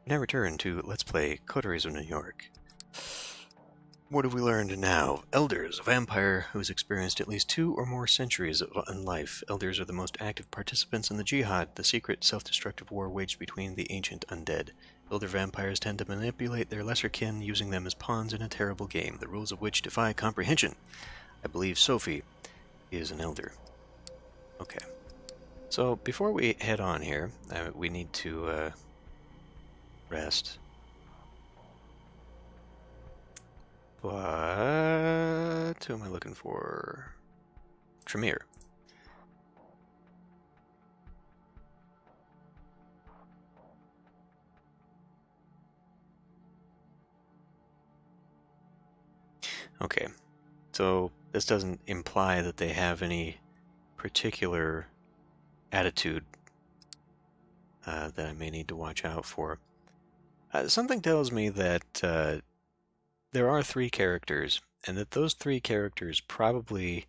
Now return to Let's Play Coteries of New York. What have we learned now? Elders, a vampire who has experienced at least 2 or more centuries in life. Elders are the most active participants in the Jihad, the secret self-destructive war waged between the ancient undead. Elder vampires tend to manipulate their lesser kin, using them as pawns in a terrible game, the rules of which defy comprehension. I believe Sophie is an elder. Okay. So, before we head on here, we need to rest. What? Who am I looking for? Tremere. Okay, so this doesn't imply that they have any particular attitude that I may need to watch out for. Something tells me that there are 3 characters, and that those 3 characters probably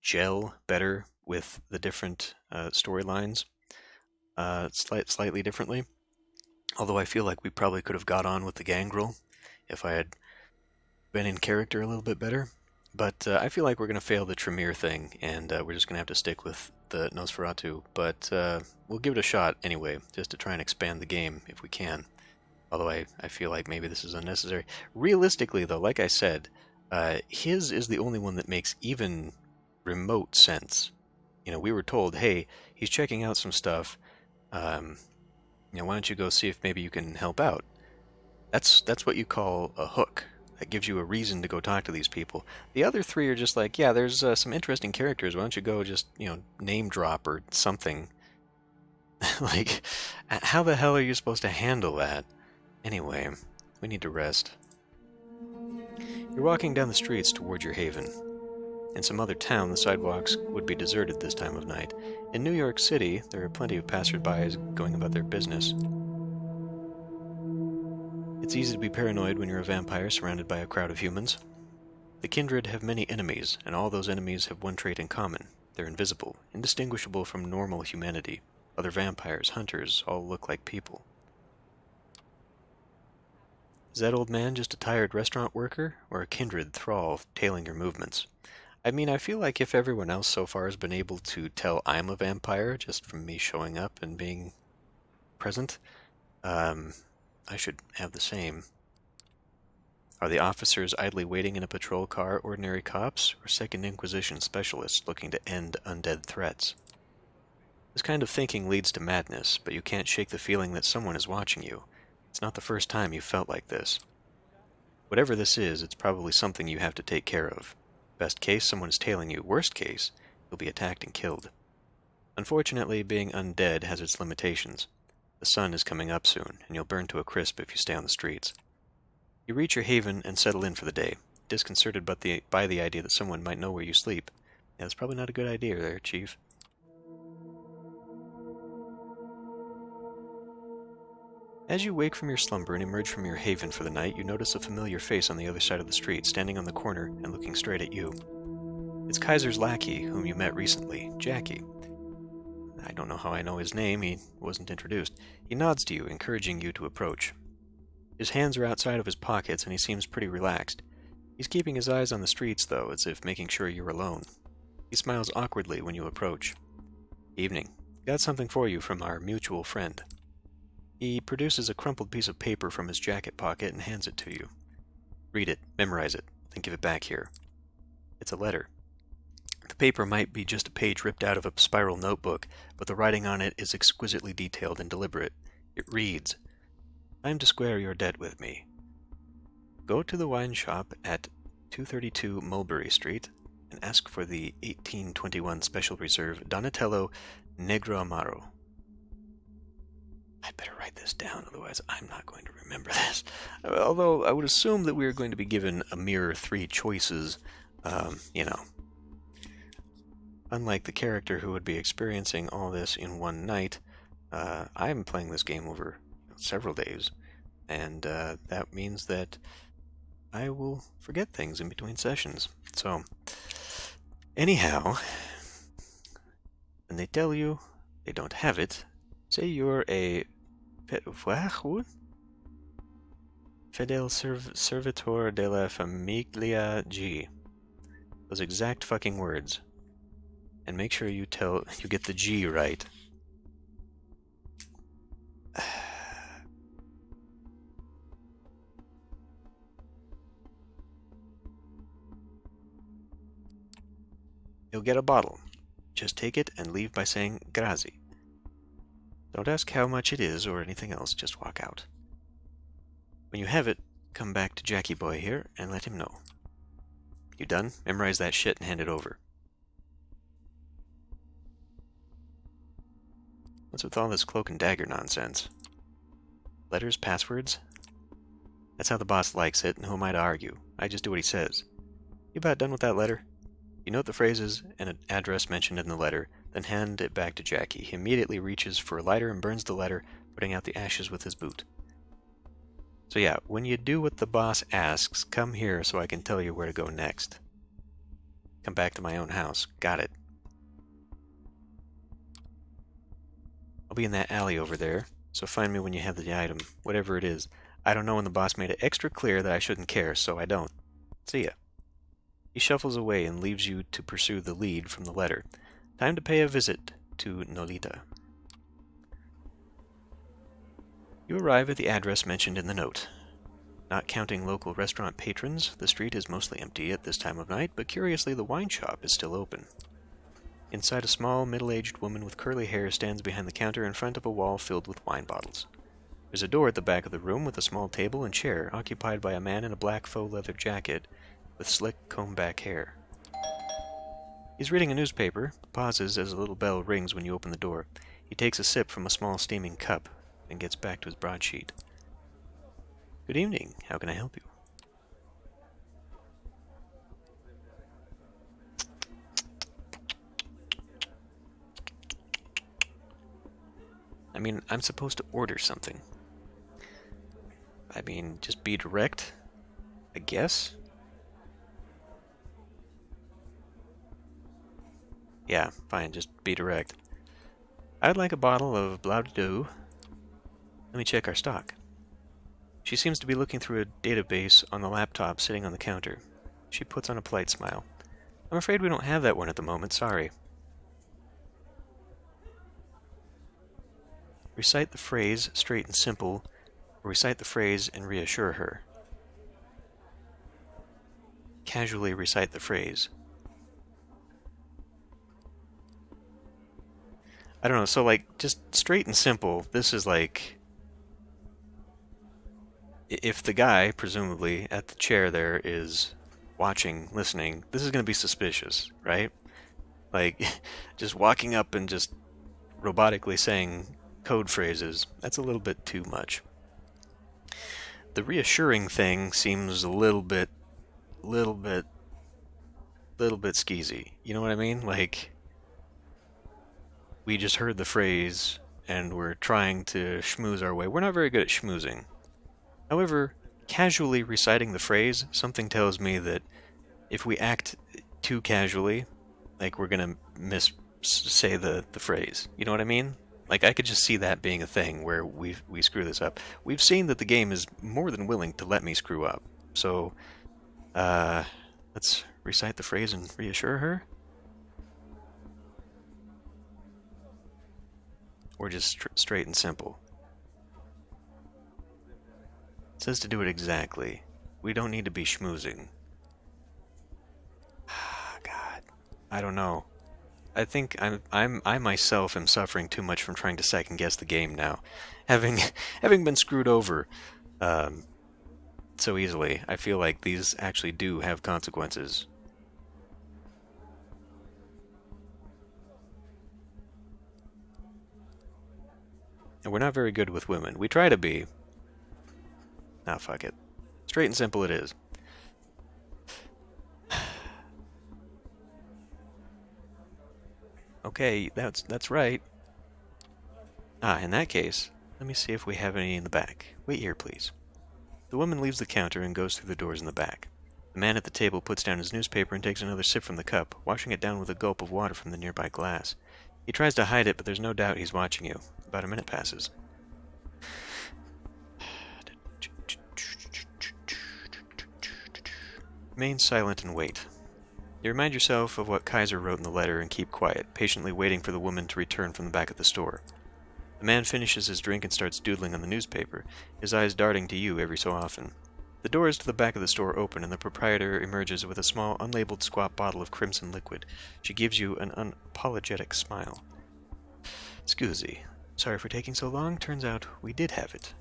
gel better with the different storylines slightly differently. Although I feel like we probably could have got on with the Gangrel if I had been in character a little bit better. But I feel like we're going to fail the Tremere thing, and we're just going to have to stick with the Nosferatu. But we'll give it a shot anyway, just to try and expand the game if we can. Although I feel like maybe this is unnecessary. Realistically, though, like I said, his is the only one that makes even remote sense. You know, we were told, hey, he's checking out some stuff. Why don't you go see if maybe you can help out? That's what you call a hook. That gives you a reason to go talk to these people. The other 3 are just like, yeah, there's some interesting characters. Why don't you go just, name drop or something? Like, how the hell are you supposed to handle that? Anyway, we need to rest. You're walking down the streets toward your haven. In some other town, the sidewalks would be deserted this time of night. In New York City, there are plenty of passers-by going about their business. It's easy to be paranoid when you're a vampire surrounded by a crowd of humans. The kindred have many enemies, and all those enemies have one trait in common. They're invisible, indistinguishable from normal humanity. Other vampires, hunters, all look like people. Is that old man just a tired restaurant worker, or a kindred thrall tailing your movements? I mean, I feel like if everyone else so far has been able to tell I'm a vampire just from me showing up and being present, I should have the same. Are the officers idly waiting in a patrol car ordinary cops, or Second Inquisition specialists looking to end undead threats? This kind of thinking leads to madness, but you can't shake the feeling that someone is watching you. It's not the first time you've felt like this. Whatever this is, it's probably something you have to take care of. Best case, someone is tailing you. Worst case, you'll be attacked and killed. Unfortunately, being undead has its limitations. The sun is coming up soon, and you'll burn to a crisp if you stay on the streets. You reach your haven and settle in for the day, disconcerted by the idea that someone might know where you sleep. Yeah, that's probably not a good idea there, Chief. As you wake from your slumber and emerge from your haven for the night, you notice a familiar face on the other side of the street, standing on the corner and looking straight at you. It's Kaiser's lackey, whom you met recently, Jackie. I don't know how I know his name, he wasn't introduced. He nods to you, encouraging you to approach. His hands are outside of his pockets, and he seems pretty relaxed. He's keeping his eyes on the streets, though, as if making sure you're alone. He smiles awkwardly when you approach. Evening. Got something for you from our mutual friend. He produces a crumpled piece of paper from his jacket pocket and hands it to you. Read it, memorize it, then give it back here. It's a letter. The paper might be just a page ripped out of a spiral notebook, but the writing on it is exquisitely detailed and deliberate. It reads, "Time to square your debt with me. Go to the wine shop at 232 Mulberry Street and ask for the 1821 Special Reserve Donatello Negro Amaro." I'd better write this down, otherwise I'm not going to remember this. Although I would assume that we are going to be given a mere 3 choices, Unlike the character who would be experiencing all this in one night, I'm playing this game over several days, and that means that I will forget things in between sessions. So, anyhow, when they tell you they don't have it, say you're a Fidel servitor de la familia G. Those exact fucking words. And make sure you get the G right. You'll get a bottle. Just take it and leave by saying grazie. Don't ask how much it is or anything else, just walk out. When you have it, come back to Jackie Boy here and let him know. You done? Memorize that shit and hand it over. What's with all this cloak and dagger nonsense? Letters, passwords? That's how the boss likes it, and who am I to argue? I just do what he says. You about done with that letter? You note the phrases and an address mentioned in the letter, then hand it back to Jackie. He immediately reaches for a lighter and burns the letter, putting out the ashes with his boot. So yeah, when you do what the boss asks, come here so I can tell you where to go next. Come back to my own house. Got it. I'll be in that alley over there, so find me when you have the item, whatever it is. I don't know when the boss made it extra clear that I shouldn't care, so I don't. See ya. He shuffles away and leaves you to pursue the lead from the letter. Time to pay a visit to Nolita. You arrive at the address mentioned in the note. Not counting local restaurant patrons, the street is mostly empty at this time of night, but curiously the wine shop is still open. Inside, a small, middle-aged woman with curly hair stands behind the counter in front of a wall filled with wine bottles. There's a door at the back of the room with a small table and chair occupied by a man in a black faux leather jacket with slick, combed-back hair. He's reading a newspaper, pauses as a little bell rings when you open the door. He takes a sip from a small steaming cup and gets back to his broadsheet. Good evening. How can I help you? I mean, I'm supposed to order something. I mean, just be direct, I guess? Yeah, fine, just be direct. I'd like a bottle of blah-de-doo. Let me check our stock. She seems to be looking through a database on the laptop sitting on the counter. She puts on a polite smile. I'm afraid we don't have that one at the moment, sorry. Recite the phrase straight and simple, or recite the phrase and reassure her. Casually recite the phrase. I don't know, so like, just straight and simple, this is like, if the guy, presumably, at the chair there is watching, listening, this is going to be suspicious, right? Like, just walking up and just robotically saying code phrases, that's a little bit too much. The reassuring thing seems a little bit skeezy. You know what I mean? Like, we just heard the phrase and we're trying to schmooze our way. We're not very good at schmoozing. However, casually reciting the phrase, something tells me that if we act too casually, like we're gonna say the phrase. You know what I mean? Like, I could just see that being a thing where we screw this up. We've seen that the game is more than willing to let me screw up. So, let's recite the phrase and reassure her. Or just straight and simple. It says to do it exactly. We don't need to be schmoozing. God, I don't know. I think I myself am suffering too much from trying to second guess the game now, having been screwed over so easily. I feel like these actually do have consequences. And we're not very good with women. We try to be. Nah, fuck it. Straight and simple it is. Okay, that's right. In that case, let me see if we have any in the back. Wait here, please. The woman leaves the counter and goes through the doors in the back. The man at the table puts down his newspaper and takes another sip from the cup, washing it down with a gulp of water from the nearby glass. He tries to hide it, but there's no doubt he's watching you. About a minute passes. Remain silent and wait. You remind yourself of what Kaiser wrote in the letter and keep quiet, patiently waiting for the woman to return from the back of the store. The man finishes his drink and starts doodling on the newspaper, his eyes darting to you every so often. The doors to the back of the store open, and the proprietor emerges with a small, unlabeled squat bottle of crimson liquid. She gives you an unapologetic smile. "Scusi, sorry for taking so long. Turns out we did have it."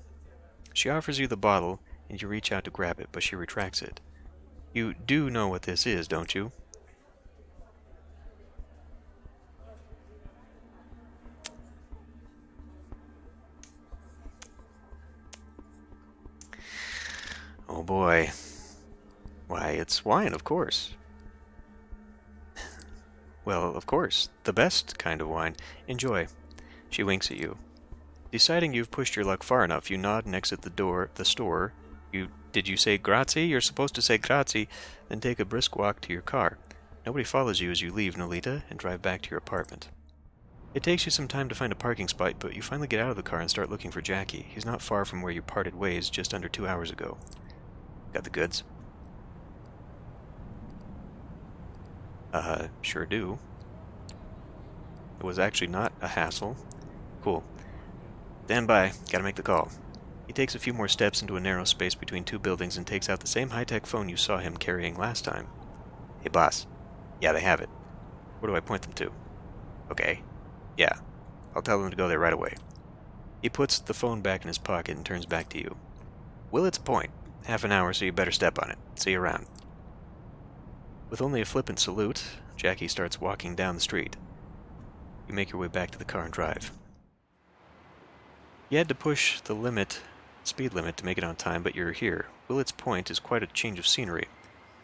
She offers you the bottle, and you reach out to grab it, but she retracts it. "You do know what this is, don't you?" Oh boy. Why, it's wine, of course. Well, of course. The best kind of wine. Enjoy. She winks at you. Deciding you've pushed your luck far enough, you nod and exit the store. Did you say grazie? You're supposed to say grazie, then take a brisk walk to your car. Nobody follows you as you leave Nolita and drive back to your apartment. It takes you some time to find a parking spot, but you finally get out of the car and start looking for Jackie. He's not far from where you parted ways just under 2 hours ago. Got the goods? Sure do. It was actually not a hassle. Cool. Stand by. Gotta make the call. He takes a few more steps into a narrow space between two buildings and takes out the same high-tech phone you saw him carrying last time. Hey, boss. Yeah, they have it. Where do I point them to? Okay. Yeah. I'll tell them to go there right away. He puts the phone back in his pocket and turns back to you. Willets Point. Half an hour, so you better step on it. See you around. With only a flippant salute, Jackie starts walking down the street. You make your way back to the car and drive. You had to push the speed limit to make it on time, but you're here. Willets Point is quite a change of scenery.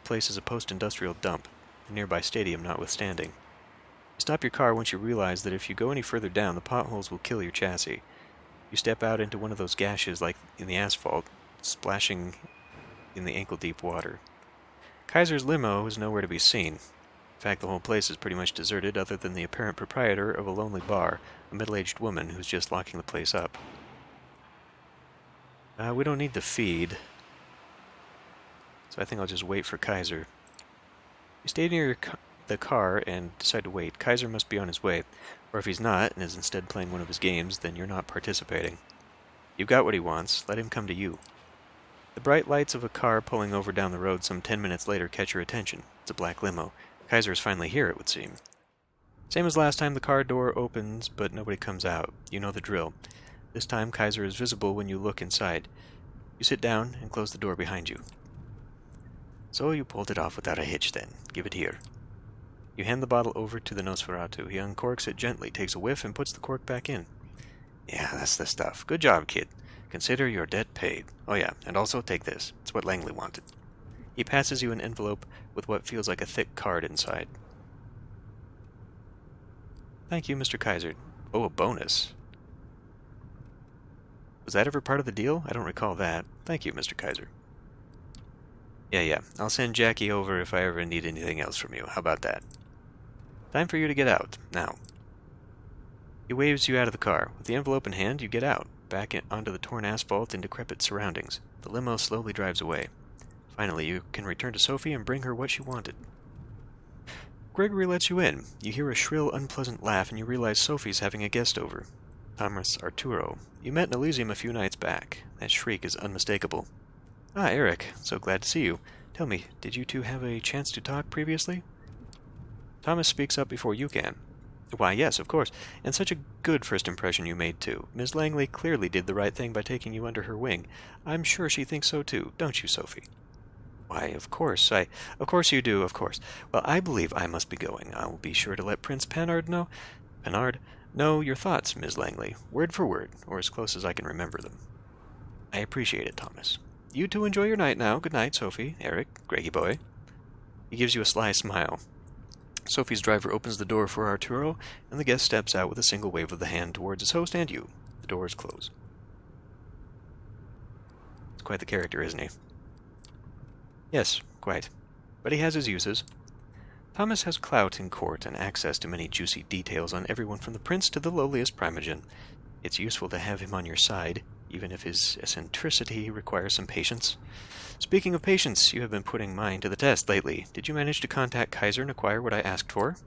The place is a post-industrial dump, the nearby stadium notwithstanding. You stop your car once you realize that if you go any further down, the potholes will kill your chassis. You step out into one of those gashes like in the asphalt, splashing in the ankle-deep water. Kaiser's limo is nowhere to be seen. In fact, the whole place is pretty much deserted other than the apparent proprietor of a lonely bar, a middle-aged woman who's just locking the place up. We don't need the feed, so I think I'll just wait for Kaiser. You stay near the car and decide to wait. Kaiser must be on his way, or if he's not and is instead playing one of his games, then you're not participating. You've got what he wants. Let him come to you. The bright lights of a car pulling over down the road some 10 minutes later catch your attention. It's a black limo. Kaiser is finally here, it would seem. Same as last time, the car door opens, but nobody comes out. You know the drill. This time, Kaiser is visible when you look inside. You sit down and close the door behind you. So you pulled it off without a hitch, then. Give it here. You hand the bottle over to the Nosferatu. He uncorks it gently, takes a whiff, and puts the cork back in. Yeah, that's the stuff. Good job, kid. Consider your debt paid. Oh yeah, and also take this. It's what Langley wanted. He passes you an envelope with what feels like a thick card inside. Thank you, Mr. Kaiser. Oh, a bonus. Was that ever part of the deal? I don't recall that. Thank you, Mr. Kaiser. Yeah. I'll send Jackie over if I ever need anything else from you. How about that? Time for you to get out. Now. He waves you out of the car. With the envelope in hand, you get out, back onto the torn asphalt and decrepit surroundings. The limo slowly drives away. Finally, you can return to Sophie and bring her what she wanted. Gregory lets you in. You hear a shrill, unpleasant laugh, and you realize Sophie's having a guest over. Thomas Arturo. You met in Elysium a few nights back. That shriek is unmistakable. Ah, Eric. So glad to see you. Tell me, did you two have a chance to talk previously? Thomas speaks up before you can. Why, yes, of course. And such a good first impression you made, too. Miss Langley clearly did the right thing by taking you under her wing. I'm sure she thinks so, too. Don't you, Sophie? Why, of course. Of course you do, of course. Well, I believe I must be going. I will be sure to let Prince Panard know your thoughts, Miss Langley, word for word, or as close as I can remember them. I appreciate it, Thomas. You two enjoy your night now. Good night, Sophie, Eric, Greggy boy. He gives you a sly smile. Sophie's driver opens the door for Arturo, and the guest steps out with a single wave of the hand towards his host and you. The doors close. He's quite the character, isn't he? Yes, quite. But he has his uses. Thomas has clout in court and access to many juicy details on everyone from the prince to the lowliest primogen. It's useful to have him on your side. even if his eccentricity requires some patience. Speaking of patience, you have been putting mine to the test lately. Did you manage to contact Kaiser and acquire what I asked for?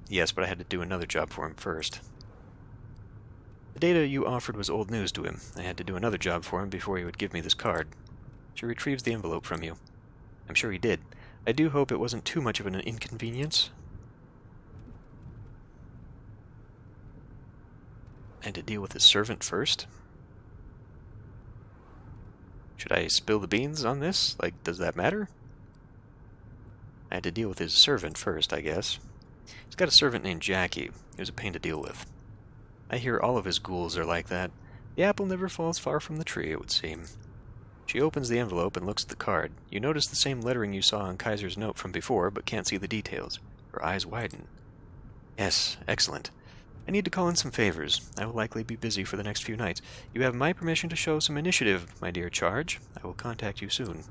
Yes, but I had to do another job for him first. The data you offered was old news to him. I had to do another job for him before he would give me this card. She retrieves the envelope from you. I'm sure he did. I do hope it wasn't too much of an inconvenience. I had to deal with his servant first? Should I spill the beans on this? Like, does that matter? I had to deal with his servant first, I guess. He's got a servant named Jackie. He was a pain to deal with. I hear all of his ghouls are like that. The apple never falls far from the tree, it would seem. She opens the envelope and looks at the card. You notice the same lettering you saw on Kaiser's note from before, but can't see the details. Her eyes widen. Yes, excellent. I need to call in some favors. I will likely be busy for the next few nights. You have my permission to show some initiative, my dear charge. I will contact you soon.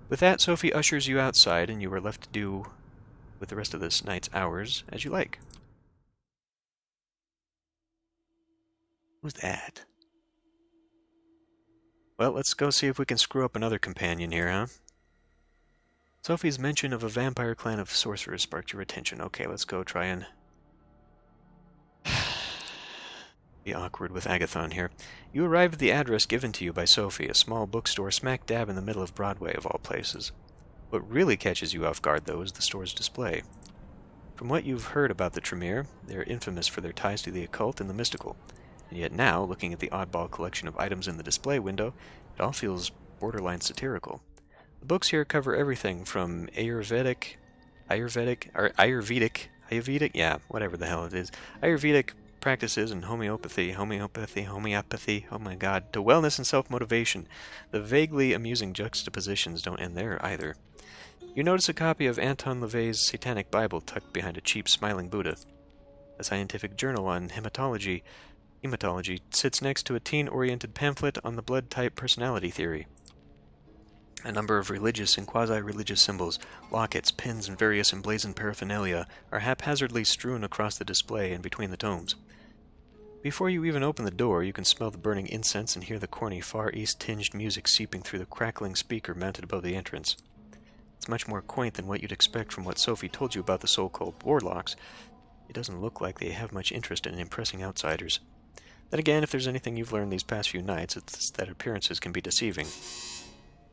With that, Sophie ushers you outside, and you are left to do with the rest of this night's hours as you like. Who's that? Well, let's go see if we can screw up another companion here, huh? Sophie's mention of a vampire clan of sorcerers sparked your attention. Okay, let's go try and be awkward with Agathon here. You arrived at the address given to you by Sophie, a small bookstore smack dab in the middle of Broadway, of all places. What really catches you off guard, though, is the store's display. From what you've heard about the Tremere, they're infamous for their ties to the occult and the mystical. And yet now, looking at the oddball collection of items in the display window, it all feels borderline satirical. The books here cover everything from Ayurvedic, yeah, whatever the hell it is, Ayurvedic practices and homeopathy, oh my god, to wellness and self-motivation. The vaguely amusing juxtapositions don't end there either. You notice a copy of Anton LaVey's Satanic Bible tucked behind a cheap smiling Buddha. A scientific journal on hematology sits next to a teen-oriented pamphlet on the blood-type personality theory. A number of religious and quasi-religious symbols, lockets, pins, and various emblazoned paraphernalia are haphazardly strewn across the display and between the tomes. Before you even open the door, you can smell the burning incense and hear the corny Far East-tinged music seeping through the crackling speaker mounted above the entrance. It's much more quaint than what you'd expect from what Sophie told you about the so-called warlocks. It doesn't look like they have much interest in impressing outsiders. Then again, if there's anything you've learned these past few nights, it's that appearances can be deceiving.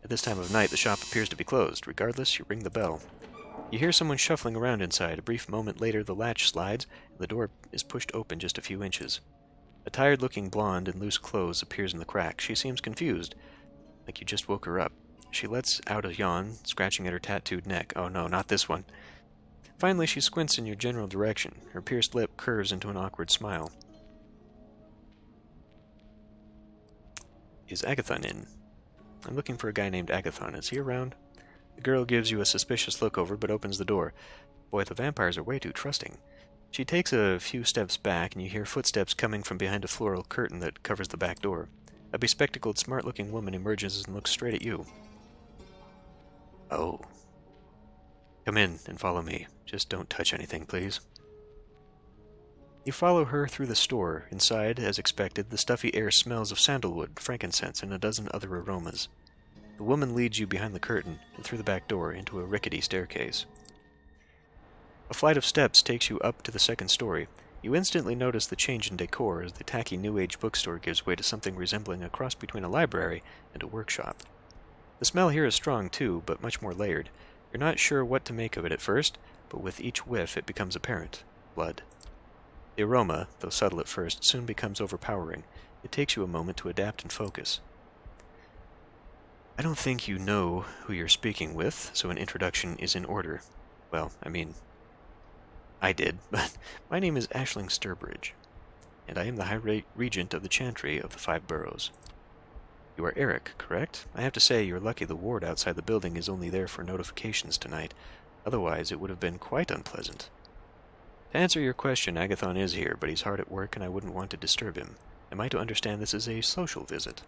At this time of night, the shop appears to be closed. Regardless, you ring the bell. You hear someone shuffling around inside. A brief moment later, the latch slides, and the door is pushed open just a few inches. A tired-looking blonde in loose clothes appears in the crack. She seems confused, like you just woke her up. She lets out a yawn, scratching at her tattooed neck. Oh no, not this one. Finally, she squints in your general direction. Her pierced lip curves into an awkward smile. Is Agathon in? I'm looking for a guy named Agathon. Is he around? The girl gives you a suspicious look over, but opens the door. Boy, the vampires are way too trusting. She takes a few steps back, and you hear footsteps coming from behind a floral curtain that covers the back door. A bespectacled, smart-looking woman emerges and looks straight at you. Oh. Come in and follow me. Just don't touch anything, please. You follow her through the store. Inside, as expected, the stuffy air smells of sandalwood, frankincense, and a dozen other aromas. The woman leads you behind the curtain and through the back door into a rickety staircase. A flight of steps takes you up to the second story. You instantly notice the change in decor as the tacky New Age bookstore gives way to something resembling a cross between a library and a workshop. The smell here is strong too, but much more layered. You're not sure what to make of it at first, but with each whiff it becomes apparent. Blood. The aroma, though subtle at first, soon becomes overpowering. It takes you a moment to adapt and focus. I don't think you know who you're speaking with, so an introduction is in order. Well, I did, but my name is Aisling Sturbridge, and I am the High Regent of the Chantry of the Five Boroughs. You are Eric, correct? I have to say, you're lucky the ward outside the building is only there for notifications tonight. Otherwise, it would have been quite unpleasant. To answer your question, Agathon is here, but he's hard at work and I wouldn't want to disturb him. Am I to understand this is a social visit?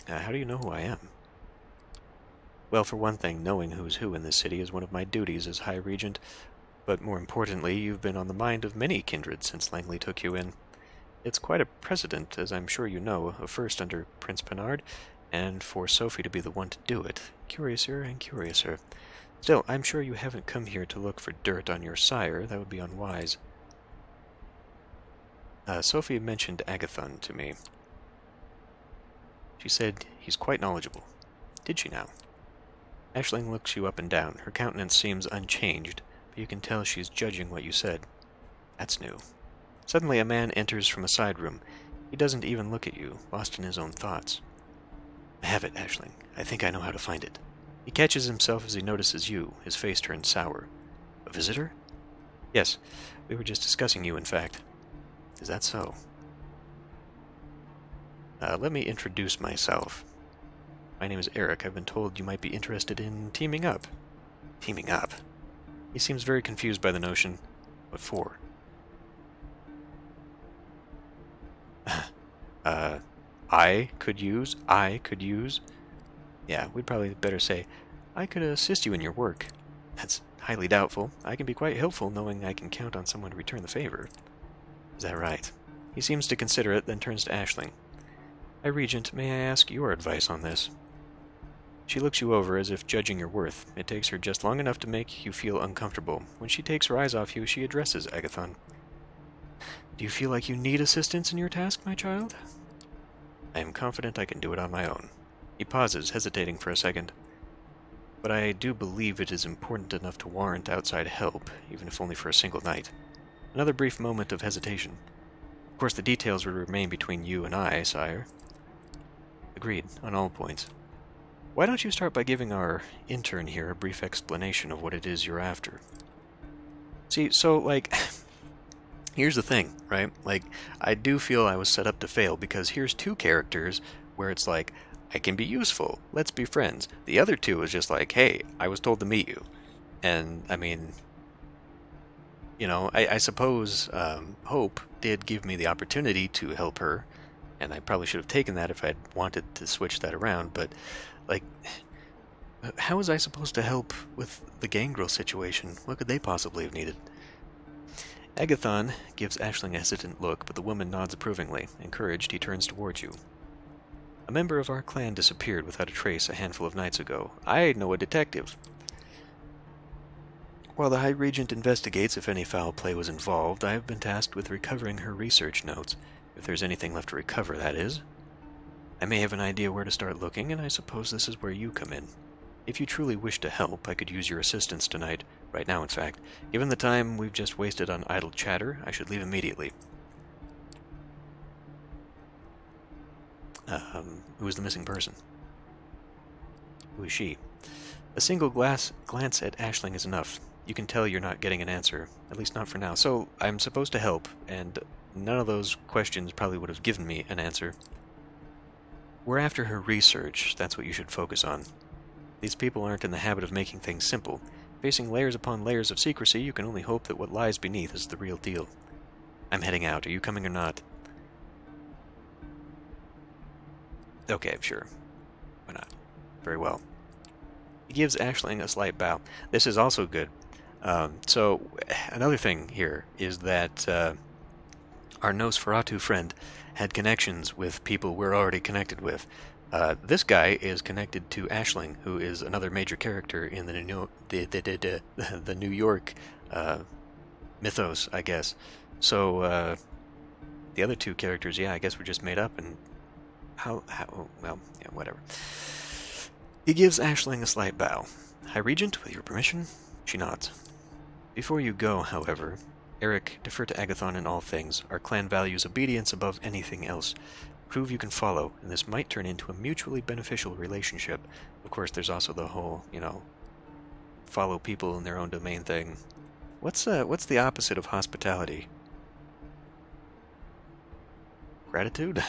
How do you know who I am? Well, for one thing, knowing who's who in this city is one of my duties as High Regent, but more importantly, you've been on the mind of many kindred since Langley took you in. It's quite a precedent, as I'm sure you know, a first under Prince Penard, and for Sophie to be the one to do it. Curiouser and curiouser. Still, I'm sure you haven't come here to look for dirt on your sire. That would be unwise. Sophie mentioned Agathon to me. She said he's quite knowledgeable. Did she now? Aisling looks you up and down. Her countenance seems unchanged, but you can tell she's judging what you said. That's new. Suddenly a man enters from a side room. He doesn't even look at you, lost in his own thoughts. I have it, Aisling. I think I know how to find it. He catches himself as he notices you. His face turns sour. A visitor? Yes, we were just discussing you, in fact. Is that so? Let me introduce myself. My name is Eric. I've been told you might be interested in teaming up. Teaming up? He seems very confused by the notion. What for? I could use? Yeah, we'd probably better say, I could assist you in your work. That's highly doubtful. I can be quite helpful knowing I can count on someone to return the favor. Is that right? He seems to consider it, then turns to Aisling. High Regent, may I ask your advice on this? She looks you over as if judging your worth. It takes her just long enough to make you feel uncomfortable. When she takes her eyes off you, she addresses Agathon. Do you feel like you need assistance in your task, my child? I am confident I can do it on my own. He pauses, hesitating for a second. But I do believe it is important enough to warrant outside help, even if only for a single night. Another brief moment of hesitation. Of course, the details would remain between you and I, sire. Agreed, on all points. Why don't you start by giving our intern here a brief explanation of what it is you're after? See, so, here's the thing, right? I do feel I was set up to fail, because here's two characters where it's like, I can be useful, let's be friends. The other two is just like, hey, I was told to meet you. And, I mean, I suppose Hope did give me the opportunity to help her, and I probably should have taken that if I'd wanted to switch that around, but, how was I supposed to help with the gangrel situation? What could they possibly have needed? Agathon gives Aisling a hesitant look, but the woman nods approvingly. Encouraged, he turns towards you. A member of our clan disappeared without a trace a handful of nights ago. I know a detective. While the High Regent investigates if any foul play was involved, I have been tasked with recovering her research notes, if there's anything left to recover, that is. I may have an idea where to start looking, and I suppose this is where you come in. If you truly wish to help, I could use your assistance tonight, right now in fact. Given the time we've just wasted on idle chatter, I should leave immediately. Who is the missing person? Who is she? A single glance at Aisling is enough. You can tell you're not getting an answer, at least not for now. So, I'm supposed to help, and none of those questions probably would have given me an answer. We're after her research, that's what you should focus on. These people aren't in the habit of making things simple. Facing layers upon layers of secrecy, you can only hope that what lies beneath is the real deal. I'm heading out. Are you coming or not? Okay, sure. Why not? Very well. He gives Aisling a slight bow. This is also good. So, another thing here is that our Nosferatu friend had connections with people we're already connected with. This guy is connected to Aisling, who is another major character in the New York mythos, I guess. So, the other two characters, yeah, I guess were just made up, and well, yeah, whatever. He gives Aisling a slight bow. High Regent, with your permission? She nods. Before you go, however, Eric, defer to Agathon in all things. Our clan values obedience above anything else. Prove you can follow, and this might turn into a mutually beneficial relationship. Of course, there's also the whole, follow people in their own domain thing. What's the opposite of hospitality? Gratitude?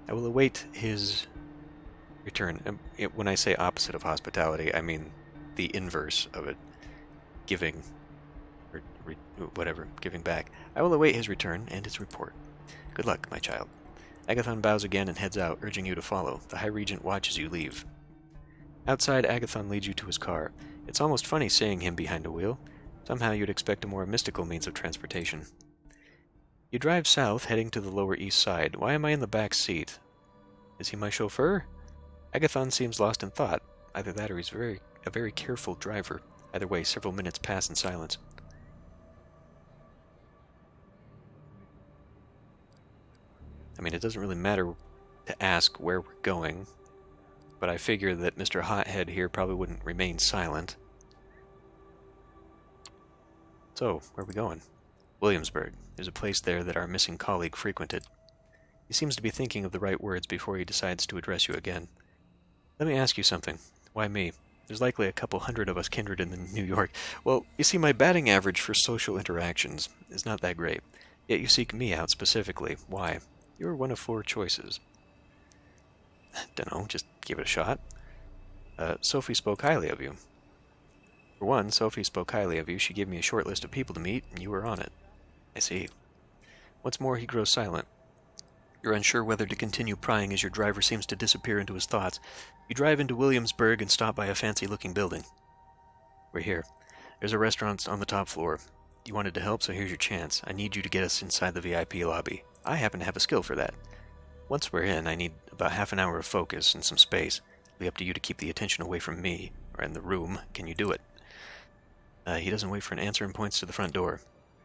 I will await his return. When I say opposite of hospitality, I mean the inverse of it. Giving, or whatever, giving back. I will await his return and his report. Good luck, my child. Agathon bows again and heads out, urging you to follow. The High Regent watches you leave. Outside, Agathon leads you to his car. It's almost funny seeing him behind a wheel. Somehow you'd expect a more mystical means of transportation. You drive south, heading to the Lower East Side. Why am I in the back seat? Is he my chauffeur? Agathon seems lost in thought. Either that or he's a very careful driver. Either way, several minutes pass in silence. I mean, it doesn't really matter to ask where we're going, but I figure that Mr. Hothead here probably wouldn't remain silent. So, where are we going? Williamsburg. There's a place there that our missing colleague frequented. He seems to be thinking of the right words before he decides to address you again. Let me ask you something. Why me? There's likely a couple hundred of us kindred in New York. Well, you see, my batting average for social interactions is not that great. Yet you seek me out specifically. Why? You're one of 4 choices. Dunno, just give it a shot. Sophie spoke highly of you. For one, Sophie spoke highly of you. She gave me a short list of people to meet, and you were on it. I see. Once more, he grows silent. You're unsure whether to continue prying as your driver seems to disappear into his thoughts. You drive into Williamsburg and stop by a fancy-looking building. We're here. There's a restaurant on the top floor. You wanted to help, so here's your chance. I need you to get us inside the VIP lobby. I happen to have a skill for that. Once we're in, I need about half an hour of focus and some space. It'll be up to you to keep the attention away from me, or in the room. Can you do it? He doesn't wait for an answer and points to the front door.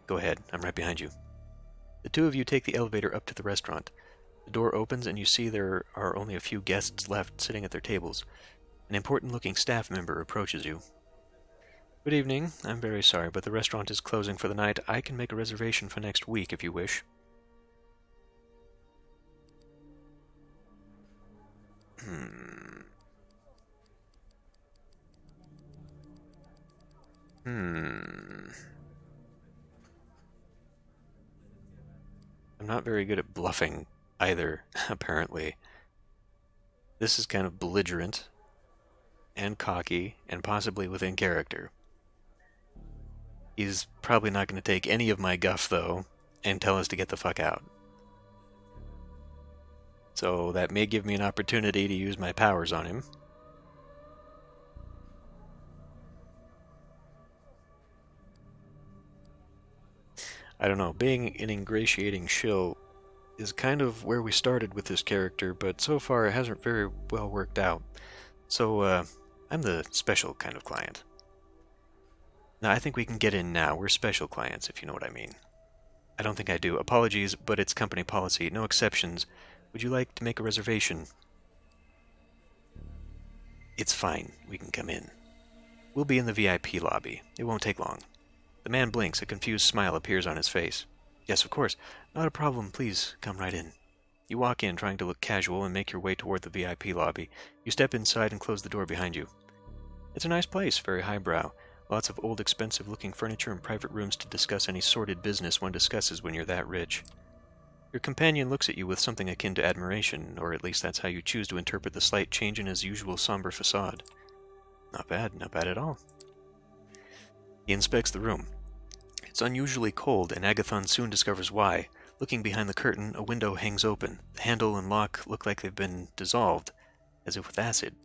Go ahead, I'm right behind you. The 2 of you take the elevator up to the restaurant. The door opens and you see there are only a few guests left sitting at their tables. An important-looking staff member approaches you. Good evening. I'm very sorry, but the restaurant is closing for the night. I can make a reservation for next week if you wish. I'm not very good at bluffing either, apparently. This is kind of belligerent and cocky and possibly within character. He's probably not going to take any of my guff, though, and tell us to get the fuck out. So that may give me an opportunity to use my powers on him. I don't know, being an ingratiating shill is kind of where we started with this character, but so far it hasn't very well worked out. So, I'm the special kind of client. Now, I think we can get in now. We're special clients, if you know what I mean. I don't think I do. Apologies, but it's company policy. No exceptions. Would you like to make a reservation? It's fine. We can come in. We'll be in the VIP lobby. It won't take long. The man blinks. A confused smile appears on his face. Yes, of course. Not a problem. Please, come right in. You walk in, trying to look casual, and make your way toward the VIP lobby. You step inside and close the door behind you. It's a nice place, very highbrow. Lots of old, expensive-looking furniture and private rooms to discuss any sordid business one discusses when you're that rich. Your companion looks at you with something akin to admiration, or at least that's how you choose to interpret the slight change in his usual somber facade. Not bad at all. He inspects the room. It's unusually cold, and Agathon soon discovers why. Looking behind the curtain, a window hangs open. The handle and lock look like they've been dissolved, as if with acid.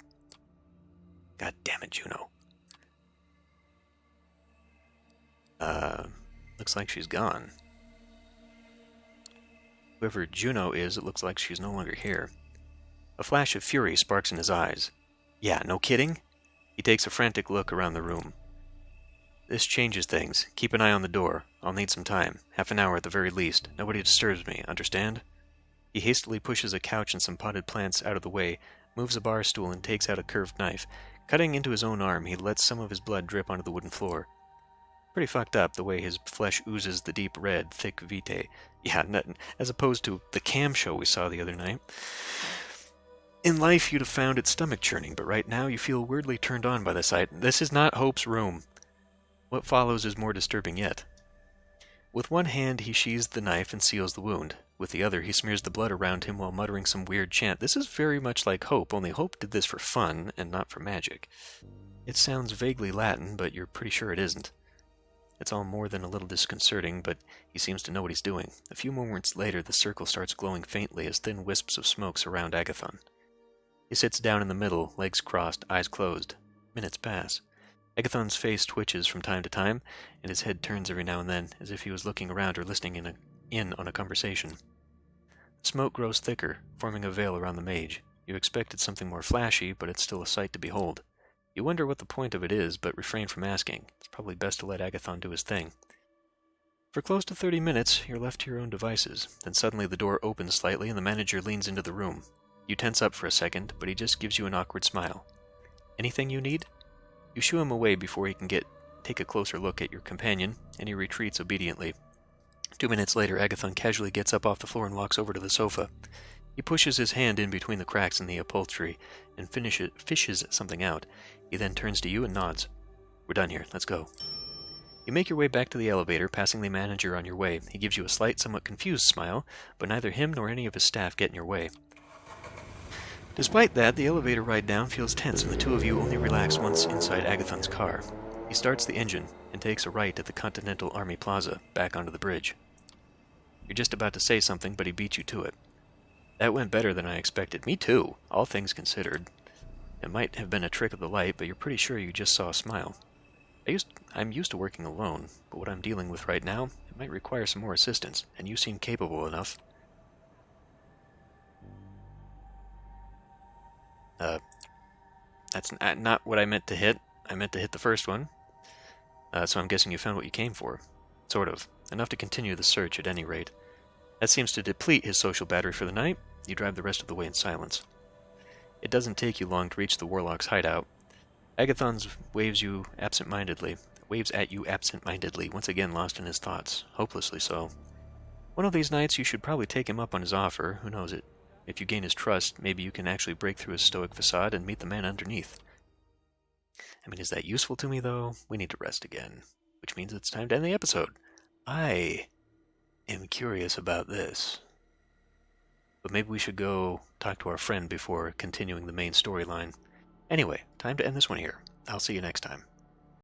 God damn it, Juno. Looks like she's gone. Whoever Juno is, it looks like she's no longer here. A flash of fury sparks in his eyes. Yeah, no kidding? He takes a frantic look around the room. This changes things. Keep an eye on the door. I'll need some time. Half an hour at the very least. Nobody disturbs me, understand? He hastily pushes a couch and some potted plants out of the way, moves a bar stool and takes out a curved knife. Cutting into his own arm, he lets some of his blood drip onto the wooden floor. Pretty fucked up the way his flesh oozes the deep red, thick vitae. Yeah, as opposed to the cam show we saw the other night. In life you'd have found it stomach churning, but right now you feel weirdly turned on by the sight. This is not Hope's room. What follows is more disturbing yet. With one hand he sheathes the knife and seals the wound. With the other he smears the blood around him while muttering some weird chant. This is very much like Hope, only Hope did this for fun and not for magic. It sounds vaguely Latin, but you're pretty sure it isn't. It's all more than a little disconcerting, but he seems to know what he's doing. A few moments later, the circle starts glowing faintly as thin wisps of smoke surround Agathon. He sits down in the middle, legs crossed, eyes closed. Minutes pass. Agathon's face twitches from time to time, and his head turns every now and then, as if he was looking around or listening in on a conversation. The smoke grows thicker, forming a veil around the mage. You expected something more flashy, but it's still a sight to behold. You wonder what the point of it is, but refrain from asking. It's probably best to let Agathon do his thing. For close to 30 minutes, you're left to your own devices. Then suddenly the door opens slightly and the manager leans into the room. You tense up for a second, but he just gives you an awkward smile. Anything you need? You shoo him away before he can take a closer look at your companion, and he retreats obediently. 2 minutes later, Agathon casually gets up off the floor and walks over to the sofa. He pushes his hand in between the cracks in the upholstery and fishes something out. He then turns to you and nods. We're done here. Let's go. You make your way back to the elevator, passing the manager on your way. He gives you a slight, somewhat confused smile, but neither him nor any of his staff get in your way. Despite that, the elevator ride down feels tense, and the two of you only relax once inside Agathon's car. He starts the engine and takes a right at the Continental Army Plaza, back onto the bridge. You're just about to say something, but he beats you to it. That went better than I expected. Me too, all things considered. It might have been a trick of the light, but you're pretty sure you just saw a smile. I'm used to working alone, but what I'm dealing with right now, it might require some more assistance, and you seem capable enough. That's not what I meant to hit. I meant to hit the first one. So I'm guessing you found what you came for. Sort of. Enough to continue the search at any rate. That seems to deplete his social battery for the night. You drive the rest of the way in silence. It doesn't take you long to reach the warlock's hideout. Agathon waves at you absent-mindedly, once again lost in his thoughts, hopelessly so. One of these nights you should probably take him up on his offer, who knows it. If you gain his trust, maybe you can actually break through his stoic facade and meet the man underneath. I mean, is that useful to me, though? We need to rest again, which means it's time to end the episode. I am curious about this. But maybe we should go talk to our friend before continuing the main storyline. Anyway, time to end this one here. I'll see you next time.